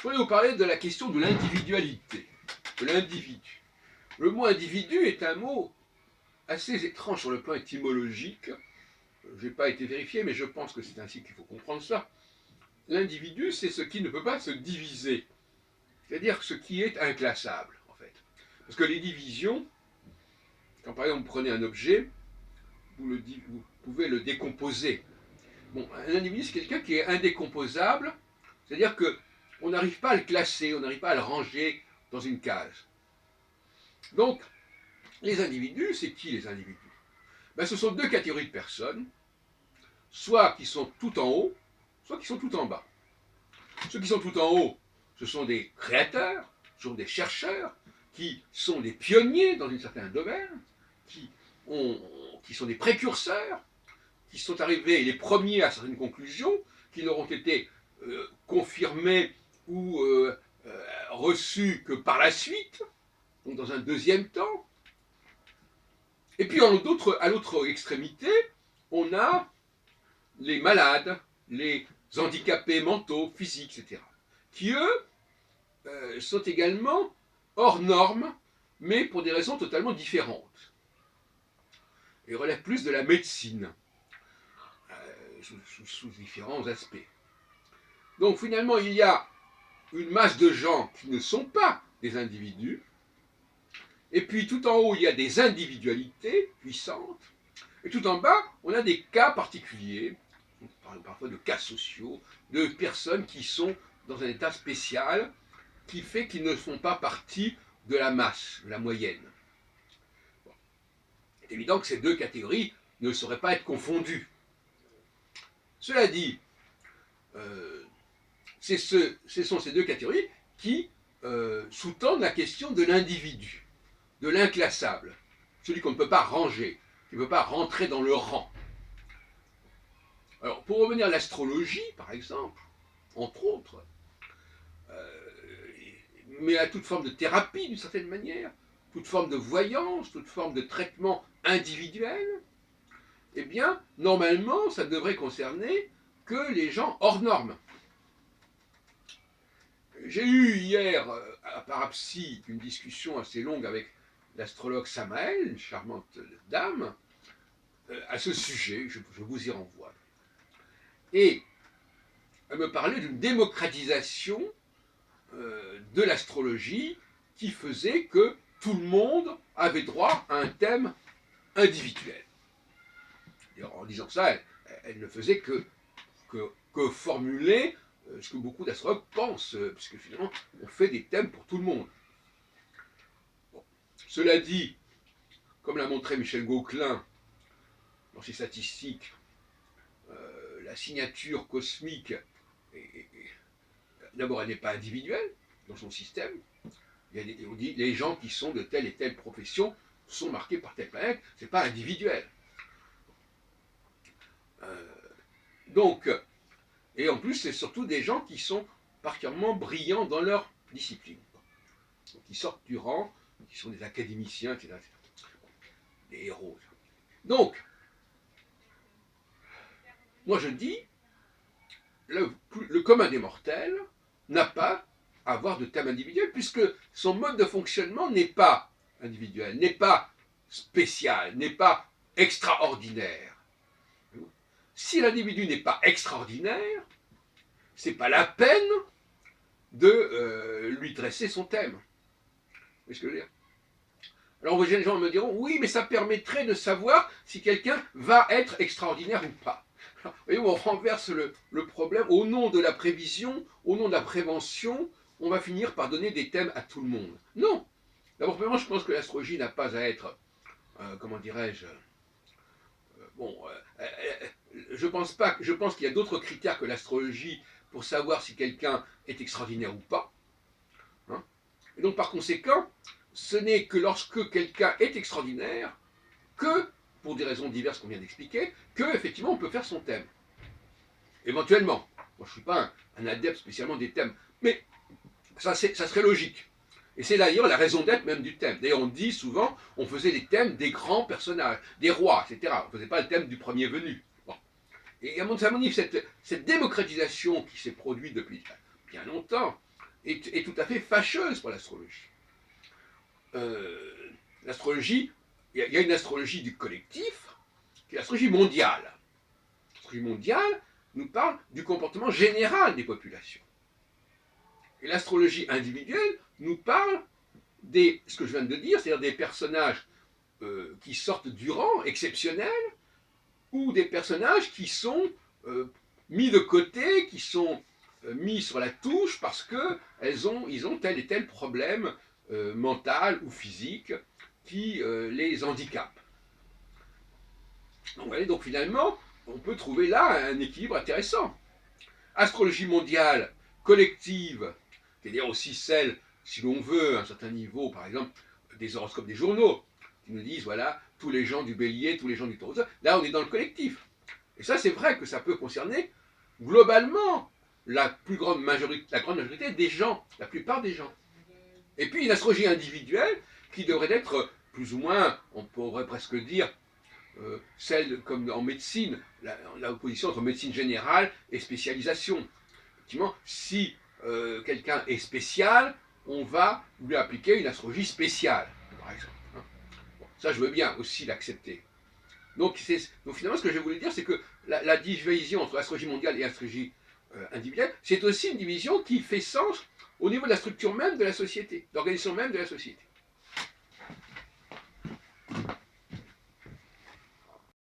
voudrais vous parler de la question de l'individualité, de l'individu. Le mot individu est un mot assez étrange sur le plan étymologique. Je n'ai pas été vérifié, mais je pense que c'est ainsi qu'il faut comprendre ça. L'individu, c'est ce qui ne peut pas se diviser, c'est-à-dire ce qui est inclassable, en fait. Parce que les divisions, quand par exemple vous prenez un objet, vous pouvez le décomposer. Bon, un individu, c'est quelqu'un qui est indécomposable, c'est-à-dire qu'on n'arrive pas à le classer, on n'arrive pas à le ranger dans une case. Donc, les individus, c'est qui les individus? Ben, ce sont deux catégories de personnes, soit qui sont tout en haut, soit qui sont tout en bas. Ceux qui sont tout en haut, ce sont des créateurs, ce sont des chercheurs, qui sont des pionniers dans un certain domaine, qui sont des précurseurs, qui sont arrivés les premiers à certaines conclusions, qui n'auront été confirmées ou reçues que par la suite, donc dans un deuxième temps. Et puis à l'autre extrémité, on a les malades, les handicapés mentaux, physiques, etc., qui eux sont également hors normes, mais pour des raisons totalement différentes, et relèvent plus de la médecine, sous différents aspects. Donc finalement, il y a une masse de gens qui ne sont pas des individus, et puis tout en haut, il y a des individualités puissantes, et tout en bas, on a des cas particuliers, on parle parfois de cas sociaux, de personnes qui sont dans un état spécial, qui fait qu'ils ne font pas partie de la masse, de la moyenne. Bon. C'est évident que ces deux catégories ne sauraient pas être confondues. Cela dit, ce sont ces deux catégories qui sous-tendent la question de l'individu, de l'inclassable, celui qu'on ne peut pas ranger, qui ne peut pas rentrer dans le rang. Alors, pour revenir à l'astrologie, par exemple, entre autres, mais à toute forme de thérapie, d'une certaine manière, toute forme de voyance, toute forme de traitement individuel, eh bien, normalement, ça devrait concerner que les gens hors normes. J'ai eu hier, à Parapsy, une discussion assez longue avec l'astrologue Samael, une charmante dame, à ce sujet, je vous y renvoie. Et elle me parlait d'une démocratisation de l'astrologie qui faisait que tout le monde avait droit à un thème individuel. Et en disant ça, elle ne faisait que formuler ce que beaucoup d'astrologues pensent, puisque finalement, on fait des thèmes pour tout le monde. Bon. Cela dit, comme l'a montré Michel Gauquelin dans ses statistiques, la signature cosmique, d'abord, elle n'est pas individuelle dans son système. On dit les gens qui sont de telle et telle profession sont marqués par telle planète, c'est pas individuel. Donc, et en plus, c'est surtout des gens qui sont particulièrement brillants dans leur discipline. Donc, qui sortent du rang, qui sont des académiciens, etc. Des héros. Donc, moi je dis, le commun des mortels n'a pas à avoir de thème individuel, puisque son mode de fonctionnement n'est pas individuel, n'est pas spécial, n'est pas extraordinaire. Si l'individu n'est pas extraordinaire, c'est pas la peine de lui dresser son thème. Vous voyez ce que je veux dire? Alors les gens me diront, oui, mais ça permettrait de savoir si quelqu'un va être extraordinaire ou pas. Alors, vous voyez, on renverse le problème. Au nom de la prévision, au nom de la prévention, on va finir par donner des thèmes à tout le monde. Non. D'abord, premièrement, je pense que l'astrologie n'a pas à être, comment dirais-je, je pense qu'il y a d'autres critères que l'astrologie pour savoir si quelqu'un est extraordinaire ou pas. Hein. Et donc, par conséquent, ce n'est que lorsque quelqu'un est extraordinaire que, pour des raisons diverses qu'on vient d'expliquer, que effectivement on peut faire son thème. Éventuellement. Moi, je ne suis pas un adepte spécialement des thèmes, mais ça serait logique. Et c'est d'ailleurs la raison d'être même du thème. D'ailleurs, on dit souvent, on faisait des thèmes des grands personnages, des rois, etc. On ne faisait pas le thème du premier venu. Bon. Et à mon avis, cette démocratisation qui s'est produite depuis bien longtemps, est tout à fait fâcheuse pour l'astrologie. L'astrologie, il y a une astrologie du collectif, qui est l'astrologie mondiale. L'astrologie mondiale nous parle du comportement général des populations. Et l'astrologie individuelle nous parle ce que je viens de dire, c'est-à-dire des personnages qui sortent du rang exceptionnel, ou des personnages qui sont mis de côté, qui sont mis sur la touche parce qu'ils ont tel et tel problème mental ou physique qui les handicape. Donc, voyez, donc finalement, on peut trouver là un équilibre intéressant. Astrologie mondiale, collective, c'est-à-dire aussi celle, si l'on veut, à un certain niveau, par exemple, des horoscopes des journaux, qui nous disent, voilà, tous les gens du bélier, tous les gens du taureau, là on est dans le collectif. Et ça, c'est vrai que ça peut concerner globalement la grande majorité des gens, la plupart des gens. Et puis une astrologie individuelle qui devrait être plus ou moins, on pourrait presque dire, celle comme en médecine, l'opposition entre médecine générale et spécialisation. Effectivement, si quelqu'un est spécial, on va lui appliquer une astrologie spéciale, par exemple. Bon, ça, je veux bien aussi l'accepter. Donc finalement, ce que je voulais dire, c'est que la division entre l'astrologie mondiale et l'astrologie individuelle, c'est aussi une division qui fait sens au niveau de la structure même de la société, d'organisation même de la société.